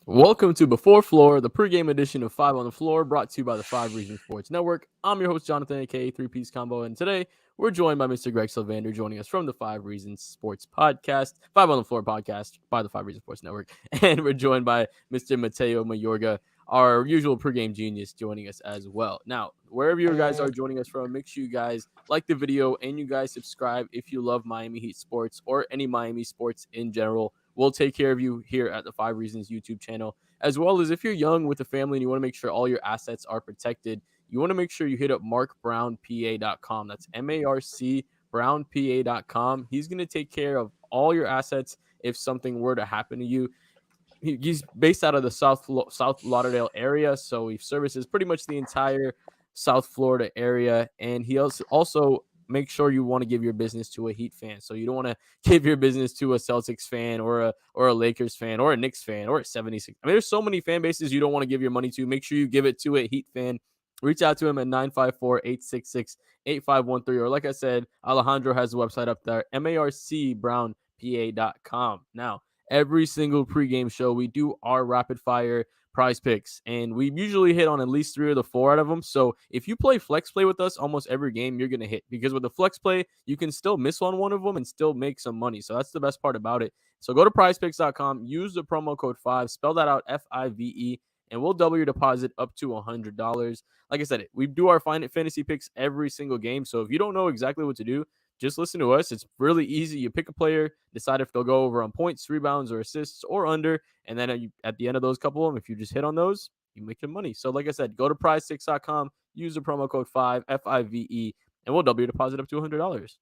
Welcome to Before Floor, the pregame edition of Five on the Floor, brought to you by the Five Reasons Sports Network. I'm your host, Jonathan, aka Three Piece Combo, and today we're joined by Mr. Greg Sylvander, joining us from the Five Reasons Sports Podcast, Five on the Floor podcast by the Five Reasons Sports Network, and we're joined by Mr. Mateo Mayorga, our usual pregame genius, joining us as well. Now, wherever you guys are joining us from, make sure you guys like the video and you guys subscribe if you love Miami Heat sports or any Miami sports in general. We'll take care of you here at the Five Reasons YouTube channel, as well as if you're young with a family and you want to make sure all your assets are protected, you want to make sure you hit up markbrownpa.com. That's MARC brownpa.com. He's going to take care of all your assets if something were to happen to you. He's based out of the South Lauderdale area, so he services pretty much the entire South Florida area, and he also make sure you want to give your business to a Heat fan. So you don't want to give your business to a Celtics fan or a Lakers fan or a Knicks fan or a 76. I mean, there's so many fan bases you don't want to give your money to. Make sure you give it to a Heat fan. Reach out to him at 954-866-8513. Or like I said, Alejandro has the website up there, marcbrownpa.com. Now, every single pregame show, we do our rapid fire prize picks, and we usually hit on at least 3 of the 4 out of them. So if you play flex play with us, almost every game you're going to hit, because with the flex play, you can still miss on one of them and still make some money. So that's the best part about it. So go to prizepicks.com, use the promo code 5, spell that out, FIVE, and we'll double your deposit up to $100. Like I said, we do our fantasy picks every single game. So if you don't know exactly what to do, just listen to us. It's really easy. You pick a player, decide if they'll go over on points, rebounds, or assists, or under. And then at the end of those couple of them, if you just hit on those, you make some money. So like I said, go to prizepicks.com, use the promo code 5, FIVE, and we'll double your deposit up to $100.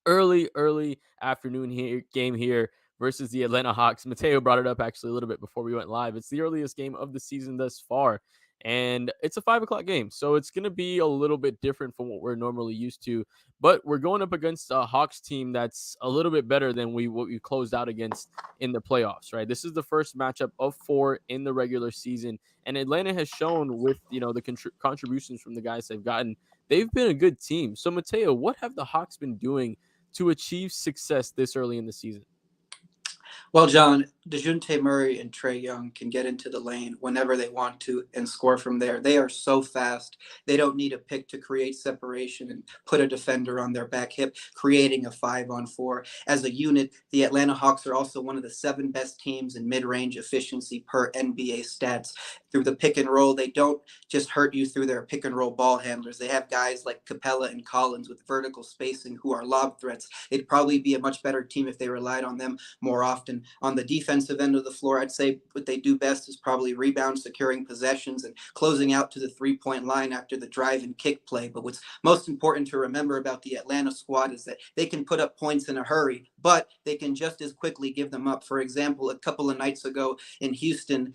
Early afternoon game here versus the Atlanta Hawks. Mateo brought it up actually a little bit before we went live. It's the earliest game of the season thus far, and it's a 5:00 game, so it's going to be a little bit different from what we're normally used to. But we're going up against a Hawks team that's a little bit better than what we closed out against in the playoffs, right? This is the first matchup of 4 in the regular season, and Atlanta has shown with the contributions from the guys they've gotten, they've been a good team. So Mateo, what have the Hawks been doing to achieve success this early in the season? Well, John, DeJounte Murray and Trae Young can get into the lane whenever they want to and score from there. They are so fast. They don't need a pick to create separation and put a defender on their back hip, creating a 5-on-4. As a unit, the Atlanta Hawks are also one of the 7 best teams in mid-range efficiency per NBA stats. Through the pick and roll, they don't just hurt you through their pick and roll ball handlers. They have guys like Capella and Collins with vertical spacing who are lob threats. It'd probably be a much better team if they relied on them more often. On the defensive end of the floor, I'd say what they do best is probably rebound, securing possessions, and closing out to the 3-point line after the drive and kick play. But what's most important to remember about the Atlanta squad is that they can put up points in a hurry, but they can just as quickly give them up. For example, a couple of nights ago in Houston,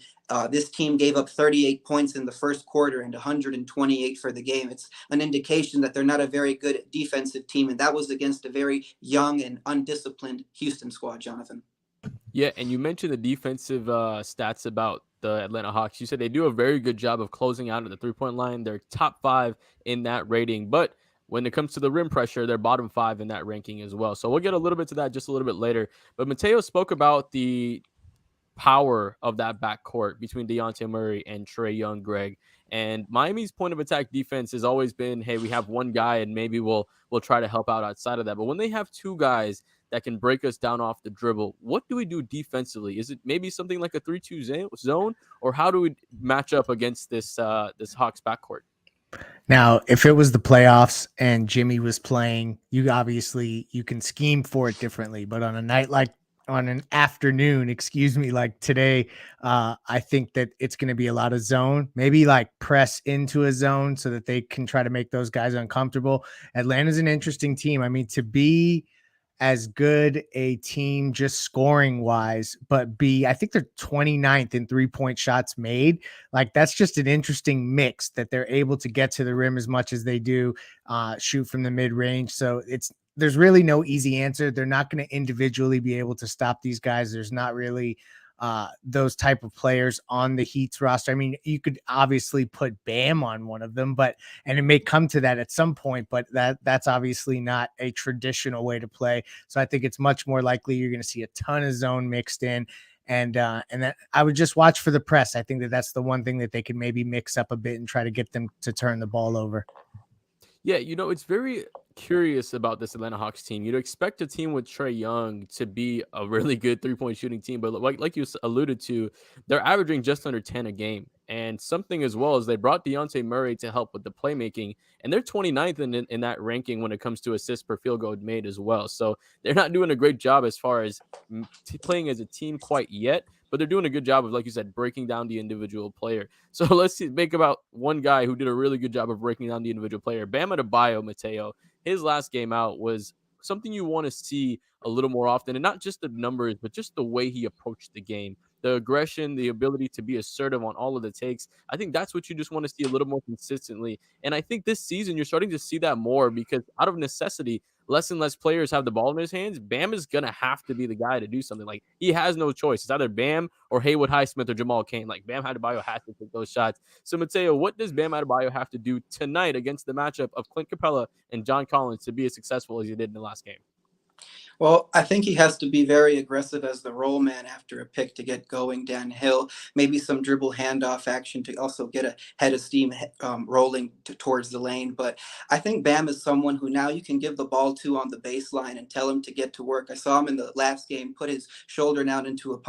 this team gave up 38 points in the first quarter and 128 for the game. It's an indication that they're not a very good defensive team, and that was against a very young and undisciplined Houston squad, Jonathan. Yeah, and you mentioned the defensive stats about the Atlanta Hawks. You said they do a very good job of closing out at the 3-point line. They're top 5 in that rating, but when it comes to the rim pressure, they're bottom 5 in that ranking as well. So we'll get a little bit to that just a little bit later. But Mateo spoke about the power of that backcourt between DeJounte Murray and Trae Young, Greg. And Miami's point of attack defense has always been, hey, we have one guy and maybe we'll try to help out outside of that. But when they have 2 guys that can break us down off the dribble, what do we do defensively? Is it maybe something like a 3-2 zone, or how do we match up against this Hawks backcourt? Now, if it was the playoffs and Jimmy was playing, you can scheme for it differently. But on an afternoon, like today, I think that it's going to be a lot of zone, maybe like press into a zone so that they can try to make those guys uncomfortable. Atlanta's an interesting team. I mean, to be as good a team just scoring wise, but I think they're 29th in 3-point shots made. Like, that's just an interesting mix that they're able to get to the rim as much as they do, shoot from the mid range. So there's really no easy answer. They're not going to individually be able to stop these guys. There's not really those type of players on the Heat's roster. I mean, you could obviously put Bam on one of them, and it may come to that at some point, but that's obviously not a traditional way to play. So I think it's much more likely you're going to see a ton of zone mixed in. And that I would just watch for the press. I think that's the one thing that they could maybe mix up a bit and try to get them to turn the ball over. Yeah, it's very curious about this Atlanta Hawks team. You'd expect a team with Trey Young to be a really good three-point shooting team, but like you alluded to, they're averaging just under 10 a game. And something as well is they brought Dejounte Murray to help with the playmaking, and they're 29th in that ranking when it comes to assists per field goal made as well. So they're not doing a great job as far as playing as a team quite yet, but they're doing a good job of, like you said, breaking down the individual player. So let's make about one guy who did a really good job of breaking down the individual player. Bam Adebayo, Mateo, his last game out was something you want to see a little more often, and not just the numbers, but just the way he approached the game. The aggression, the ability to be assertive on all of the takes. I think that's what you just want to see a little more consistently. And I think this season you're starting to see that more because out of necessity, less and less players have the ball in his hands. Bam is gonna have to be the guy to do something. Like he has no choice. It's either Bam or Haywood Highsmith or Jamal Cain. Like Bam Adebayo has to take those shots. So Mateo, what does Bam Adebayo have to do tonight against the matchup of Clint Capella and John Collins to be as successful as he did in the last game? Well, I think he has to be very aggressive as the roll man after a pick to get going downhill. Maybe some dribble handoff action to also get a head of steam rolling towards the lane. But I think Bam is someone who now you can give the ball to on the baseline and tell him to get to work. I saw him in the last game put his shoulder down into an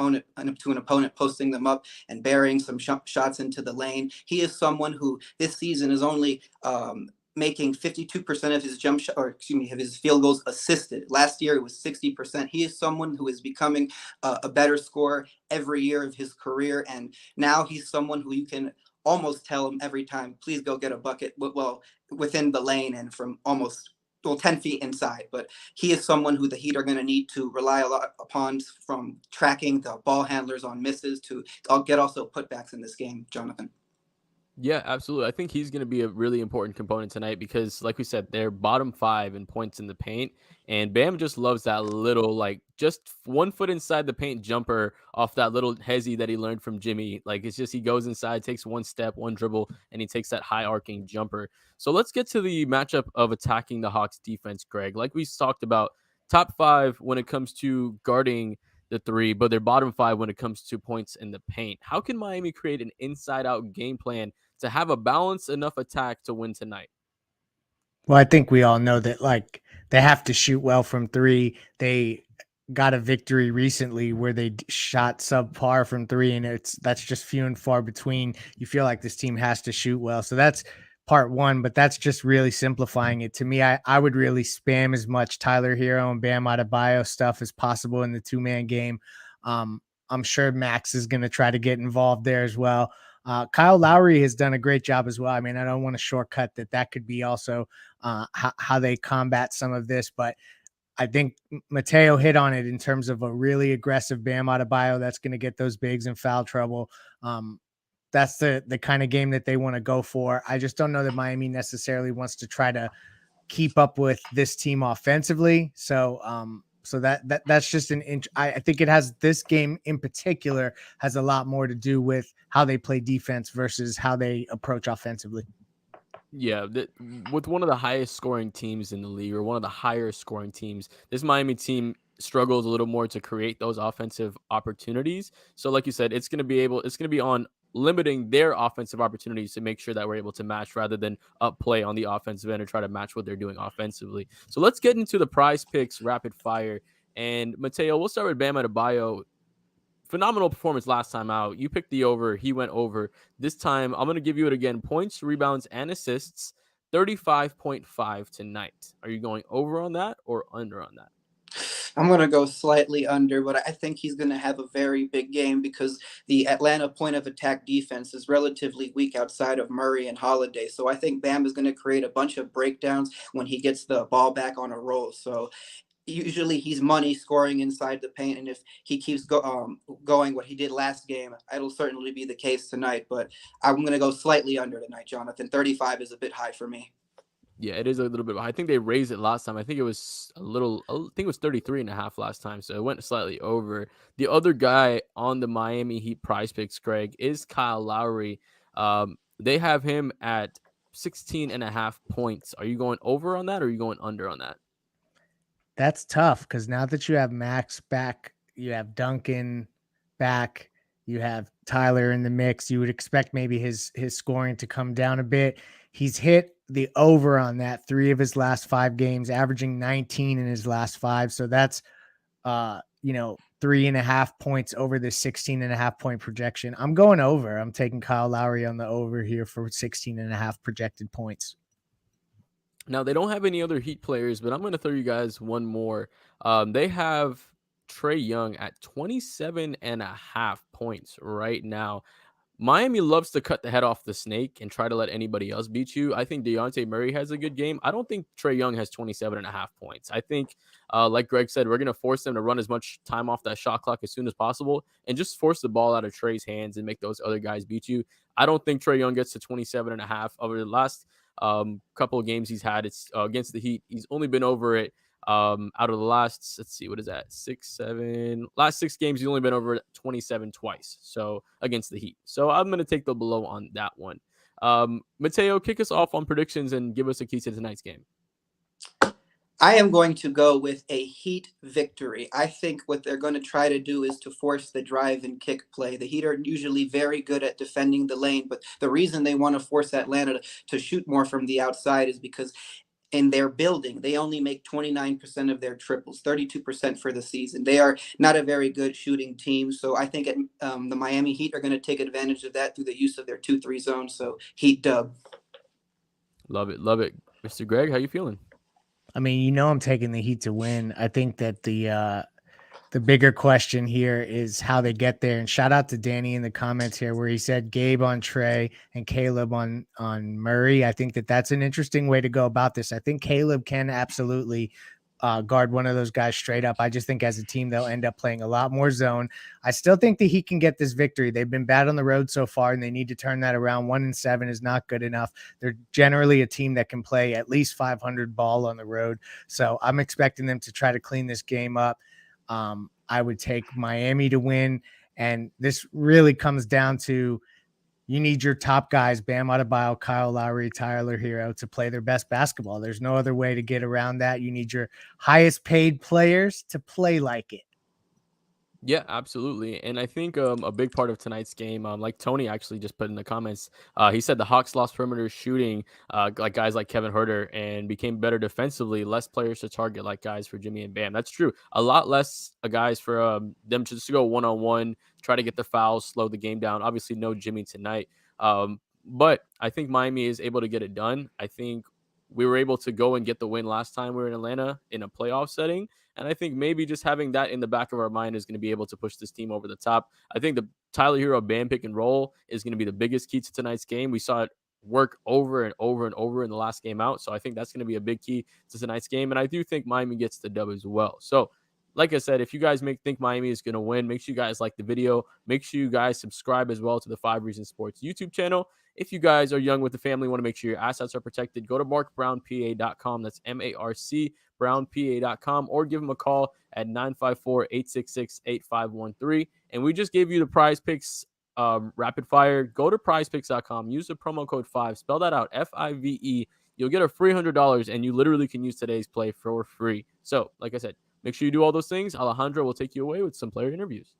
opponent, posting them up and burying some shots into the lane. He is someone who this season is only making 52% of his of his field goals assisted. Last year it was 60%. He is someone who is becoming a better scorer every year of his career, and now he's someone who you can almost tell him every time, please go get a bucket. Well, within the lane and from almost 10 feet inside. But he is someone who the Heat are going to need to rely a lot upon, from tracking the ball handlers on misses to get also putbacks in this game, Jonathan. Yeah, absolutely. I think he's going to be a really important component tonight because, like we said, they're bottom 5 in points in the paint. And Bam just loves that little, like, just 1 foot inside the paint jumper off that little hezzy that he learned from Jimmy. Like, it's just he goes inside, takes 1 step, 1 dribble, and he takes that high arcing jumper. So let's get to the matchup of attacking the Hawks defense, Greg. Like we talked about, top 5 when it comes to guarding the 3, but they're bottom 5 when it comes to points in the paint. How can Miami create an inside out game plan to have a balanced enough attack to win tonight? Well, I think we all know that like they have to shoot well from 3. They got a victory recently where they shot subpar from 3, and that's just few and far between. You feel like this team has to shoot well. So that's part 1, but that's just really simplifying it. To me, I would really spam as much Tyler Hero and Bam Adebayo stuff as possible in the 2-man game. I'm sure Max is going to try to get involved there as well. Kyle Lowry has done a great job as well. I mean, I don't want to shortcut that could be also how they combat some of this, but I think Mateo hit on it in terms of a really aggressive Bam Adebayo that's going to get those bigs in foul trouble. That's the kind of game that they want to go for. I just don't know that Miami necessarily wants to try to keep up with this team offensively. So that's just an inch. I think it has, this game in particular has a lot more to do with how they play defense versus how they approach offensively. Yeah, with one of the highest scoring teams in the league, or one of the higher scoring teams, this Miami team struggles a little more to create those offensive opportunities. So, like you said, it's going to be on limiting their offensive opportunities to make sure that we're able to match rather than up play on the offensive end or try to match what they're doing offensively. So let's get into the prize picks rapid fire. And Mateo, we'll start with Bam Adebayo. Phenomenal performance last time out. You picked the over. He went over. This time, I'm going to give you it again. Points, rebounds, and assists, 35.5 tonight. Are you going over on that or under on that? I'm going to go slightly under, but I think he's going to have a very big game because the Atlanta point of attack defense is relatively weak outside of Murray and Holiday. So I think Bam is going to create a bunch of breakdowns when he gets the ball back on a roll. So usually he's money scoring inside the paint, and if he keeps going what he did last game, it'll certainly be the case tonight. But I'm going to go slightly under tonight, Jonathan. 35 is a bit high for me. Yeah, it is a little bit. I think they raised it last time. I think it was I think it was 33.5 last time. So it went slightly over. The other guy on the Miami Heat prize picks, Greg, is Kyle Lowry. They have him at 16.5 points. Are you going over on that or are you going under on that? That's tough because now that you have Max back, you have Duncan back, you have Tyler in the mix. You would expect maybe his scoring to come down a bit. He's hit the over on that 3 of his last 5 games, averaging 19 in his last 5. So that's 3.5 points over the 16.5 point projection. I'm going over. I'm taking Kyle Lowry on the over here for 16.5 projected points. Now they don't have any other Heat players, but I'm going to throw you guys one more. They have Trey Young at 27.5 points right now. Miami loves to cut the head off the snake and try to let anybody else beat you. I think Dejounte Murray has a good game. I don't think Trey Young has 27.5 points. I think, like Greg said, we're going to force them to run as much time off that shot clock as soon as possible and just force the ball out of Trey's hands and make those other guys beat you. I don't think Trey Young gets to 27.5 over the last couple of games he's had. It's against the Heat. He's only been over it out of the last, let's see, what is that? Last 6 games, he's only been over 27 twice. So against the Heat. So I'm going to take the below on that one. Mateo, kick us off on predictions and give us a key to tonight's game. I am going to go with a Heat victory. I think what they're going to try to do is to force the drive and kick play. The Heat are usually very good at defending the lane, but the reason they want to force Atlanta to shoot more from the outside is because in their building, they only make 29% of their triples, 32% for the season. They are not a very good shooting team. So I think the Miami Heat are going to take advantage of that through the use of their 2-3 zone. So Heat dub. Love it. Love it. Mr. Greg, how you feeling? I mean, I'm taking the Heat to win. I think that the bigger question here is how they get there. And shout out to Danny in the comments here where he said Gabe on Trey and Caleb on Murray. I think that that's an interesting way to go about this. I think Caleb can absolutely guard one of those guys straight up. I just think as a team, they'll end up playing a lot more zone. I still think that he can get this victory. They've been bad on the road so far, and they need to turn that around. 1-7 is not good enough. They're generally a team that can play at least 500 ball on the road. So I'm expecting them to try to clean this game up. I would take Miami to win. And this really comes down to you need your top guys, Bam Adebayo, Kyle Lowry, Tyler Hero, to play their best basketball. There's no other way to get around that. You need your highest paid players to play like it. Yeah, absolutely. And I think a big part of tonight's game, like Tony actually just put in the comments, he said the Hawks lost perimeter shooting, like guys like Kevin Huerter, and became better defensively, less players to target like guys for Jimmy and Bam. That's true. A lot less guys for them to just go one-on-one, try to get the fouls, slow the game down. Obviously, no Jimmy tonight. But I think Miami is able to get it done. I think we were able to go and get the win last time we were in Atlanta in a playoff setting. And I think maybe just having that in the back of our mind is going to be able to push this team over the top. I think the Tyler Hero Bam pick and roll is going to be the biggest key to tonight's game. We saw it work over and over and over in the last game out. So I think that's going to be a big key to tonight's game. And I do think Miami gets the dub as well. So like I said, if you guys think Miami is going to win, make sure you guys like the video. Make sure you guys subscribe as well to the 5 Reasons Sports YouTube channel. If you guys are young with the family, want to make sure your assets are protected, go to markbrownpa.com. That's MARC brownpa.com, or give them a call at 954-866-8513. And we just gave you the prize picks rapid fire. Go to prizepicks.com, use the promo code 5, spell that out, FIVE. You'll get a free $100, and you literally can use today's play for free. So, like I said, make sure you do all those things. Alejandro will take you away with some player interviews.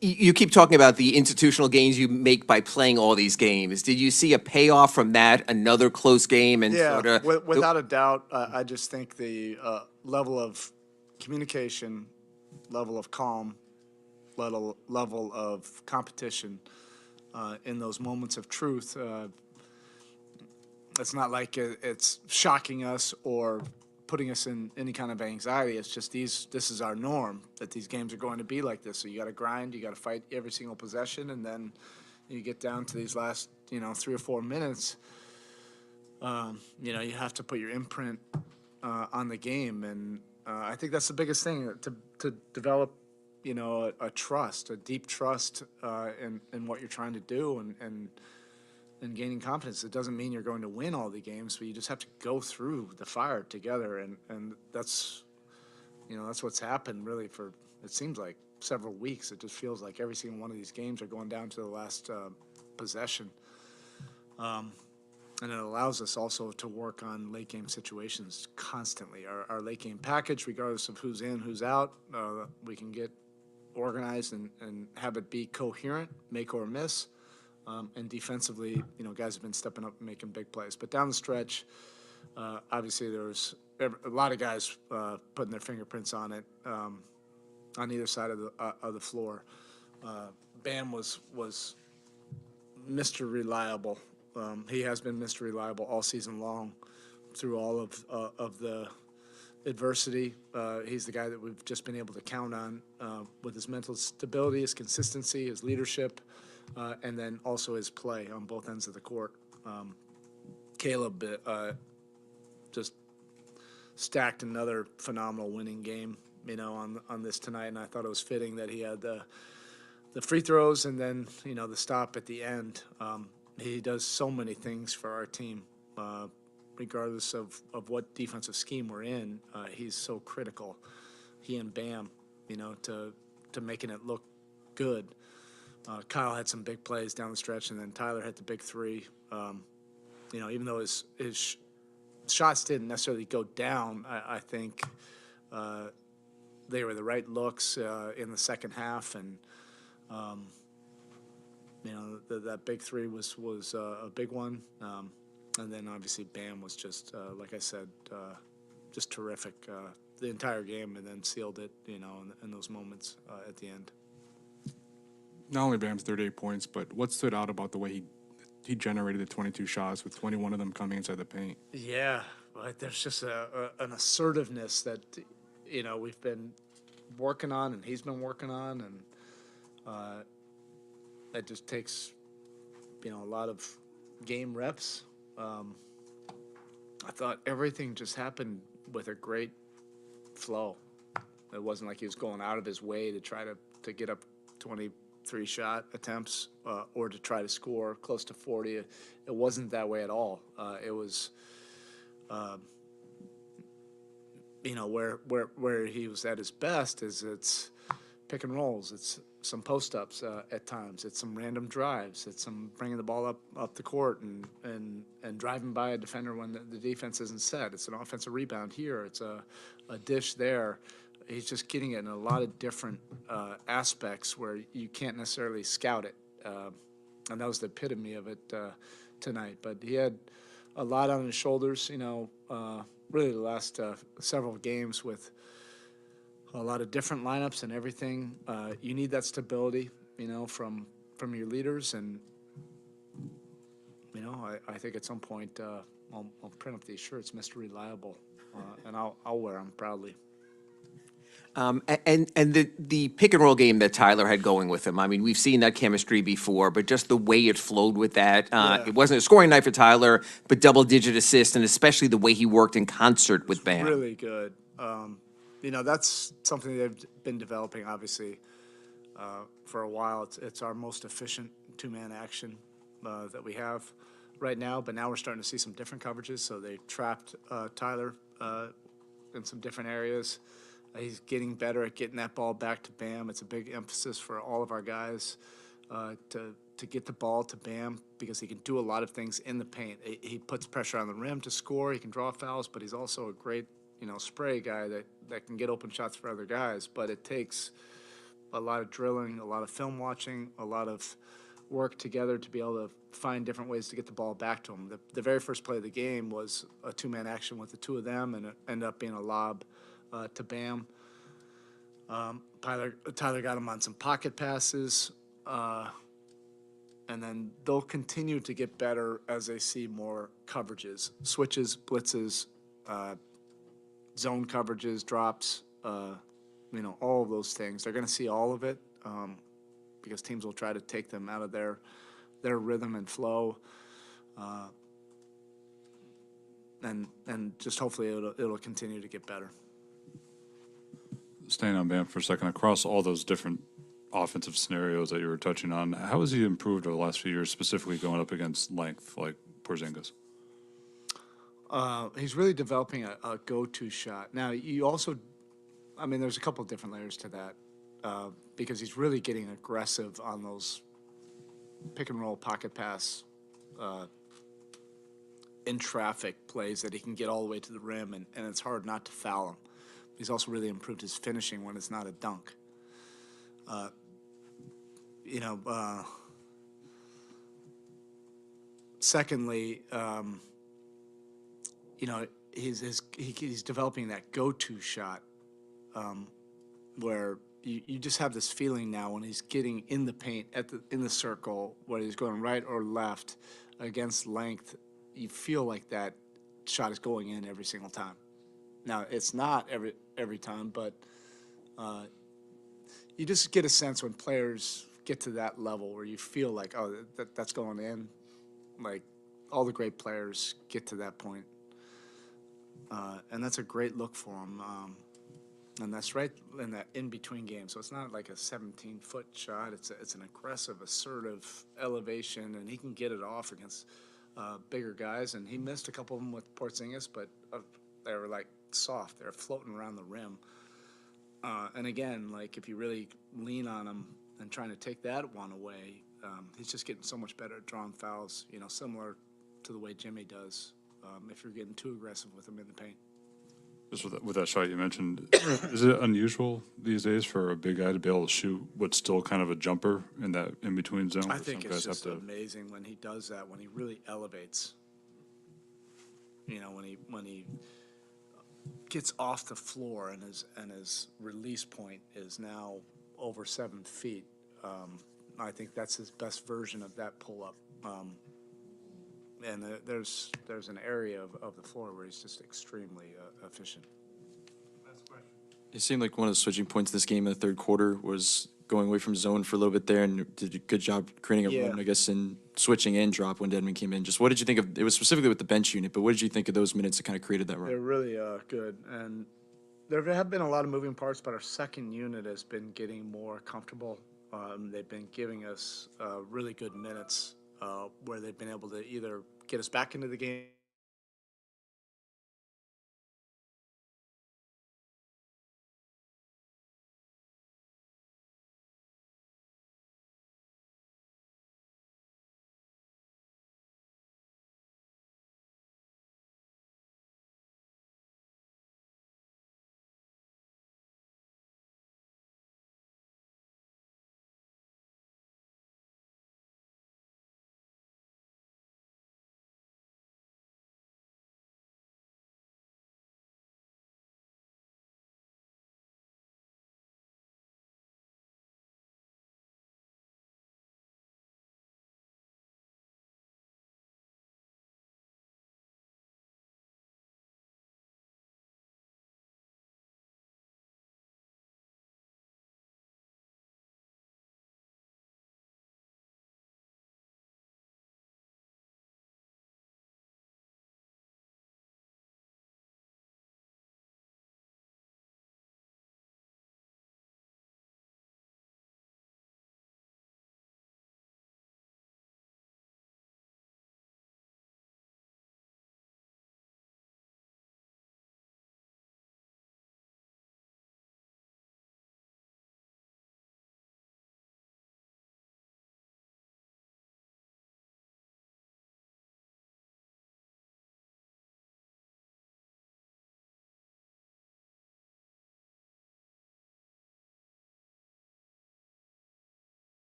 You keep talking about the institutional gains you make by playing all these games. Did you see a payoff from that? Another close game and Yeah, sort of without a doubt. I just think the level of communication, level of calm, level of competition in those moments of truth. It's not like it's shocking us or putting us in any kind of anxiety. It's just this is our norm, that these games are going to be like this. So you got to grind, you got to fight every single possession, and then you get down to these last 3 or 4 minutes. You have to put your imprint on the game, and I think that's the biggest thing to develop a trust, a deep trust in what you're trying to do, and gaining confidence. It doesn't mean you're going to win all the games, but you just have to go through the fire together, and that's that's what's happened really for, it seems like, several weeks. It just feels like every single one of these games are going down to the last possession. And it allows us also to work on late game situations constantly. Our late game package, regardless of who's in, who's out, we can get organized and have it be coherent, make or miss. And defensively, guys have been stepping up and making big plays. But down the stretch, obviously there's a lot of guys putting their fingerprints on it on either side of the floor. Bam was Mr. Reliable. He has been Mr. Reliable all season long through all of the adversity. He's the guy that we've just been able to count on with his mental stability, his consistency, his leadership, and then also his play on both ends of the court. Caleb just stacked another phenomenal winning game, on this tonight, and I thought it was fitting that he had the free throws and then the stop at the end. He does so many things for our team, regardless of what defensive scheme we're in. He's so critical. He and Bam, to making it look good. Kyle had some big plays down the stretch, and then Tyler hit the big three. Even though his shots didn't necessarily go down, I think they were the right looks in the second half, and that big three was a big one, and then obviously Bam was just like I said, just terrific the entire game, and then sealed it, in those moments at the end. Not only Bam's 38 points, but what stood out about the way he generated the 22 shots, with 21 of them coming inside the paint? Yeah, but there's just an assertiveness that we've been working on, and he's been working on, and it just takes a lot of game reps. I thought everything just happened with a great flow. It wasn't like he was going out of his way to try to get up 23 shot attempts or to try to score close to 40. It wasn't that way at all. It was, where he was at his best is it's pick and rolls. It's some post ups at times. It's some random drives. It's some bringing the ball up the court and driving by a defender when the defense isn't set. It's an offensive rebound here. It's a dish there. He's just getting it in a lot of different aspects where you can't necessarily scout it. And that was the epitome of it tonight. But he had a lot on his shoulders, really the last several games with a lot of different lineups and everything. You need that stability, from your leaders. And, I think at some point I'll print up these shirts, Mr. Reliable, and I'll wear them proudly. And the pick and roll game that Tyler had going with him, I mean, we've seen that chemistry before, but just the way it flowed with that, It wasn't a scoring night for Tyler, but double-digit assists, and especially the way he worked in concert with Bam. Really good. That's something they've been developing, obviously, for a while. It's our most efficient two-man action that we have right now, but now we're starting to see some different coverages, so they trapped Tyler in some different areas. He's getting better at getting that ball back to Bam. It's a big emphasis for all of our guys to get the ball to Bam, because he can do a lot of things in the paint. He puts pressure on the rim to score. He can draw fouls, but he's also a great, spray guy that can get open shots for other guys. But it takes a lot of drilling, a lot of film watching, a lot of work together to be able to find different ways to get the ball back to him. The very first play of the game was a two-man action with the two of them, and it ended up being a lob to Bam. Tyler got him on some pocket passes, and then they'll continue to get better as they see more coverages, switches, blitzes, zone coverages, drops, all of those things. They're going to see all of it because teams will try to take them out of their rhythm and flow, and just hopefully it'll continue to get better. staying on Bam for a second, across all those different offensive scenarios that you were touching on, how has he improved over the last few years, specifically going up against length like Porzingis? He's really developing a go-to shot. Now, you also, I mean, there's a couple of different layers to that because he's really getting aggressive on those pick and roll pocket pass in traffic plays that he can get all the way to the rim, and it's hard not to foul him. He's also really improved his finishing when it's not a dunk. You know, secondly, you know, he's developing that go-to shot where you just have this feeling now when he's getting in the paint in the circle, whether he's going right or left against length, you feel like that shot is going in every single time. Now it's not every time, but you just get a sense when players get to that level where you feel like, oh, that's going in. Like all the great players get to that point. And that's a great look for him. And that's right in that in-between game. So it's not like a 17-foot shot. It's an aggressive, assertive elevation, and he can get it off against bigger guys. And he missed a couple of them with Porzingis, but they were like soft. They're floating around the rim. And again, like if you really lean on him and trying to take that one away, he's just getting so much better at drawing fouls, you know, similar to the way Jimmy does if you're getting too aggressive with him in the paint. Just with that shot you mentioned, is it unusual these days for a big guy to be able to shoot what's still kind of a jumper in that in-between zone? I where think some it's guys just have to, amazing when he does that, when he really elevates. You know, when he gets off the floor and his release point is now over 7 feet. I think that's his best version of that pull-up. And there's an area of the floor where he's just extremely efficient. It seemed like one of the switching points this game in the third quarter was going away from zone for a little bit there and did a good job creating a run, I guess, and switching in drop when Dedmon came in. Just what did you think of, it was specifically with the bench unit, but what did you think of those minutes that kind of created that run? They're really good. And there have been a lot of moving parts, but our second unit has been getting more comfortable. They've been giving us really good minutes where they've been able to either get us back into the game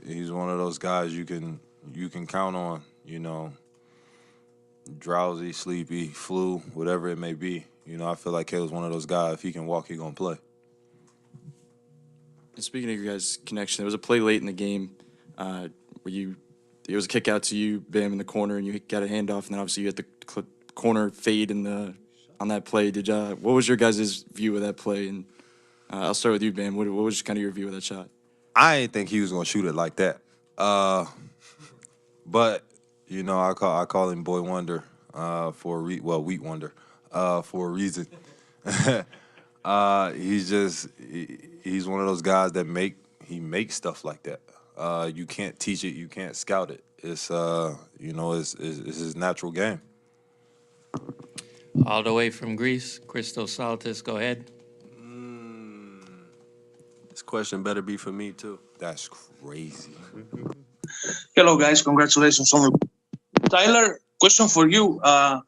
He's one of those guys you can count on. Drowsy, sleepy, flu, whatever it may be. I feel like Caleb's one of those guys. If he can walk, he gonna play. And speaking of your guys' connection, there was a play late in the game where it was a kick out to you, Bam, in the corner, and you got a handoff, and then obviously you had the corner fade on that play. What was your guys' view of that play? And I'll start with you, Bam. What was kind of your view of that shot? I didn't think he was gonna shoot it like that. But I call him Boy Wonder for Wheat Wonder for a reason. He's one of those guys that makes stuff like that. You can't teach it, you can't scout it. It's it's his natural game. All the way from Greece, Christos Saltis, go ahead. This question better be for me too. That's crazy. Hello, guys. Congratulations on the Tyler. Question for you. How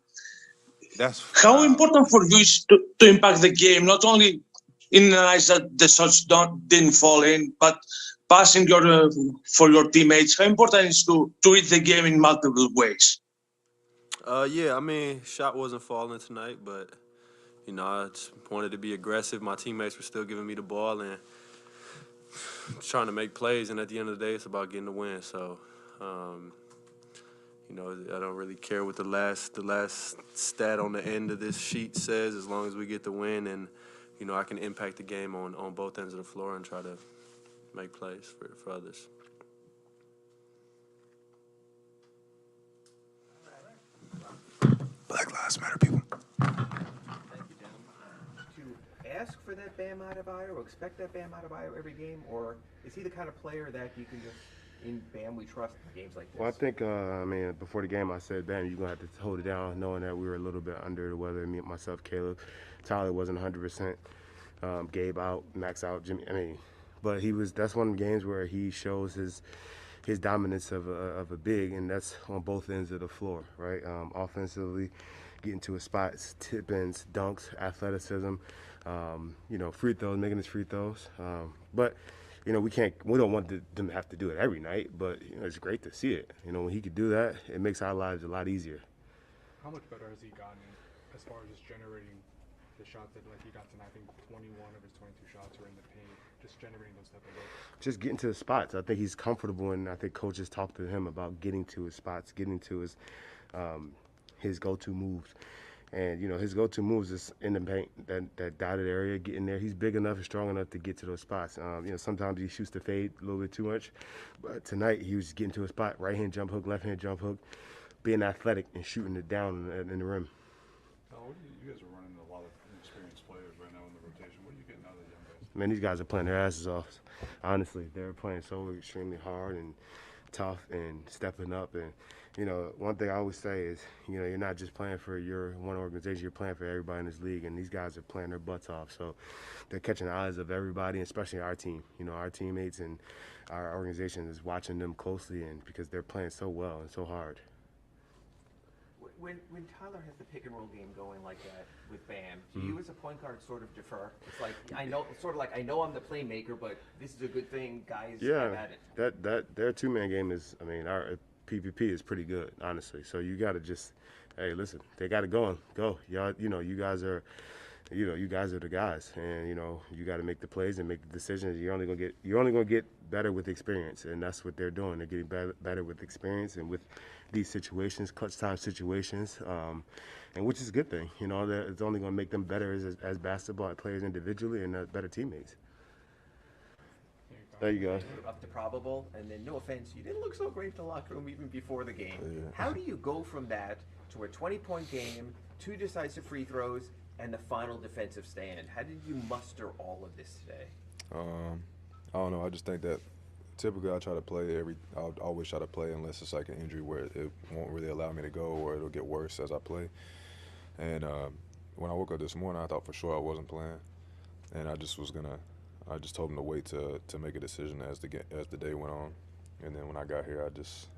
important for you is to impact the game, not only in the eyes that the shots didn't fall in, but passing for your teammates. How important is to read the game in multiple ways? Yeah, I mean, shot wasn't falling tonight, but I just wanted to be aggressive. My teammates were still giving me the ball and trying to make plays, and at the end of the day, it's about getting the win. So, I don't really care what the last stat on the end of this sheet says, as long as we get the win and I can impact the game on both ends of the floor and try to make plays for others. Black Lives Matter, people. Thank you, gentlemen. To ask for that Bam Adebayo or expect that Bam Adebayo every game, or is he the kind of player that you can just, in Bam, we trust in games like this? Well, I think, before the game, I said, Bam, you're going to have to hold it down, knowing that we were a little bit under the weather, myself, Caleb. Tyler wasn't 100%. Gabe out, Max out, Jimmy. But that's one of the games where he shows his dominance of a big, and that's on both ends of the floor, right? Offensively, getting to his spots, tip-ins, dunks, athleticism, free throws, making his free throws. But we don't want them to have to do it every night, but it's great to see it. When he could do that, it makes our lives a lot easier. How much better has he gotten as far as just generating the shots that he got tonight? I think 21 of his 22 shots were in the paint, just generating those type of looks. Just getting to the spots. I think he's comfortable, and I think coaches talk to him about getting to his spots, getting to his go-to moves. And, his go-to moves is in the paint, that dotted area, getting there. He's big enough and strong enough to get to those spots. Sometimes he shoots the fade a little bit too much. But tonight, he was getting to a spot, right-hand jump hook, left-hand jump hook, being athletic and shooting it down in the rim. You guys are running a lot of inexperienced players right now in the rotation. What are you getting out of the young guys? Man, these guys are playing their asses off. Honestly, they're playing so extremely hard and tough and stepping up. And, one thing I always say is, you're not just playing for your one organization, you're playing for everybody in this league. And these guys are playing their butts off. So they're catching the eyes of everybody, especially our team. Our teammates and our organization is watching them closely, and because they're playing so well and so hard. When Tyler has the pick and roll game going like that with Bam, do you as a point guard sort of defer? It's like I know I'm the playmaker, but this is a good thing, guys. Have at it. That their two-man game is, our PPP is pretty good, honestly. So you got to just, hey, listen, they got to go. Y'all, you guys are the guys, and you got to make the plays and make the decisions. You're only gonna get better with experience, and that's what they're doing. They're getting better with experience and with these situations, clutch time situations, and which is a good thing. That it's only gonna make them better as basketball players individually and better teammates. There you go. Up to probable, and then no offense, you didn't look so great in the locker room even before the game. Yeah. How do you go from that to a 20-point game, 2 decisive free throws, and the final defensive stand? How did you muster all of this today? I don't know. I just think that typically I I'll always try to play unless it's like an injury where it won't really allow me to go, or it'll get worse as I play. And when I woke up this morning, I thought for sure I wasn't playing, and I just told him to wait to make a decision as the day went on. And then when I got here, I just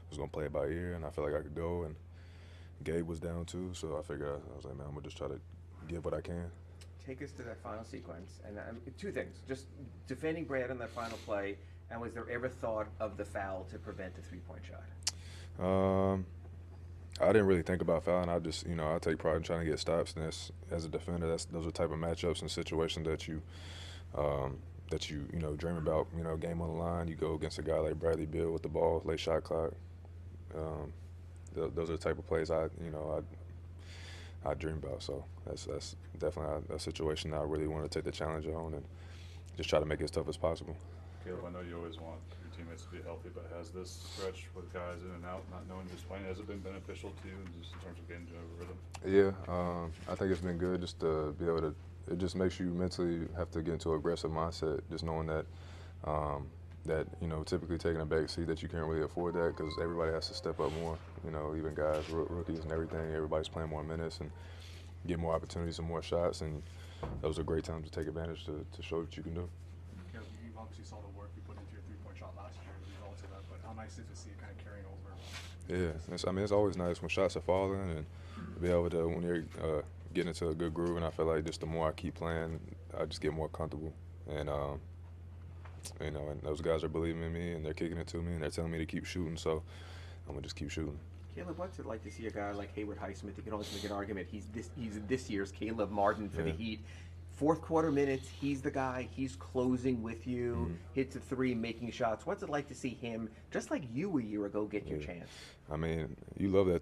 was gonna play it by ear, and I felt like I could go. And Gabe was down too, so I figured I was like, man, I'm gonna just try to give what I can. Take us to that final sequence, and 2 things: just defending Brad on that final play, And was there ever thought of the foul to prevent a three-point shot? I didn't really think about fouling. I just, I take pride in trying to get stops. And as a defender, those are the type of matchups and situations that you dream about. Game on the line, you go against a guy like Bradley Beal with the ball, late shot clock. Those are the type of plays I dream about. So that's definitely a situation that I really want to take the challenge on and just try to make it as tough as possible. Caleb, I know you always want your teammates to be healthy, but has this stretch with guys in and out, not knowing who's playing, has it been beneficial to you just in terms of getting into a rhythm? Yeah, I think it's been good just to be able to. It just makes you mentally have to get into an aggressive mindset, just knowing that typically taking a back seat that you can't really afford that because everybody has to step up more. Even guys, rookies and everything, everybody's playing more minutes and get more opportunities and more shots, and those are great times to take advantage to show what you can do. Caleb, you obviously saw the work you put into your three-point shot last year, the results of that, but how nice is it to see it kind of carrying over? Yeah, it's always nice when shots are falling and be able to, when you're getting into a good groove, and I feel like just the more I keep playing, I just get more comfortable. And, and those guys are believing in me, and they're kicking it to me, and they're telling me to keep shooting, so I'm going to just keep shooting. Caleb, what's it like to see a guy like Haywood Highsmith? You can always make an argument. He's this year's Caleb Martin for the Heat. Fourth quarter minutes, he's the guy. He's closing with you, hits a three, making shots. What's it like to see him, just like you a year ago, get your chance? I mean, you love those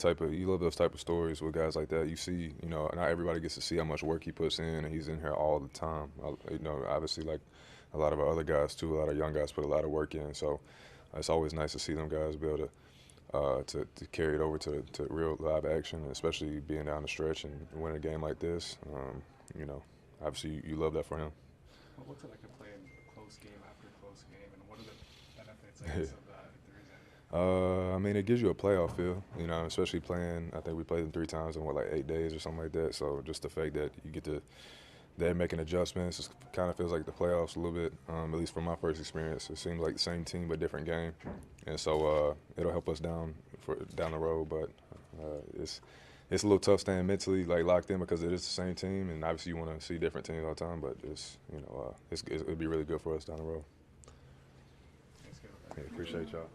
type of stories with guys like that. You see, not everybody gets to see how much work he puts in, and he's in here all the time. Obviously, like a lot of our other guys too, a lot of young guys put a lot of work in. So it's always nice to see them guys be able to carry it over to real live action, especially being down the stretch and winning a game like this. Obviously you love that for him. Well, what's it like to play in close game after close game, and what are the benefits, I guess, of that, if there is any? I mean, it gives you a playoff feel, especially playing. I think we played them 3 times in, like 8 days or something like that. So just the fact that you get to, they're making adjustments, it kind of feels like the playoffs a little bit, at least from my first experience. It seems like the same team but different game. And so it'll help us down the road, but it's a little tough staying mentally locked in because it is the same team, and obviously you want to see different teams all the time. But it'll be really good for us down the road. Thanks, Caleb. Yeah, appreciate y'all.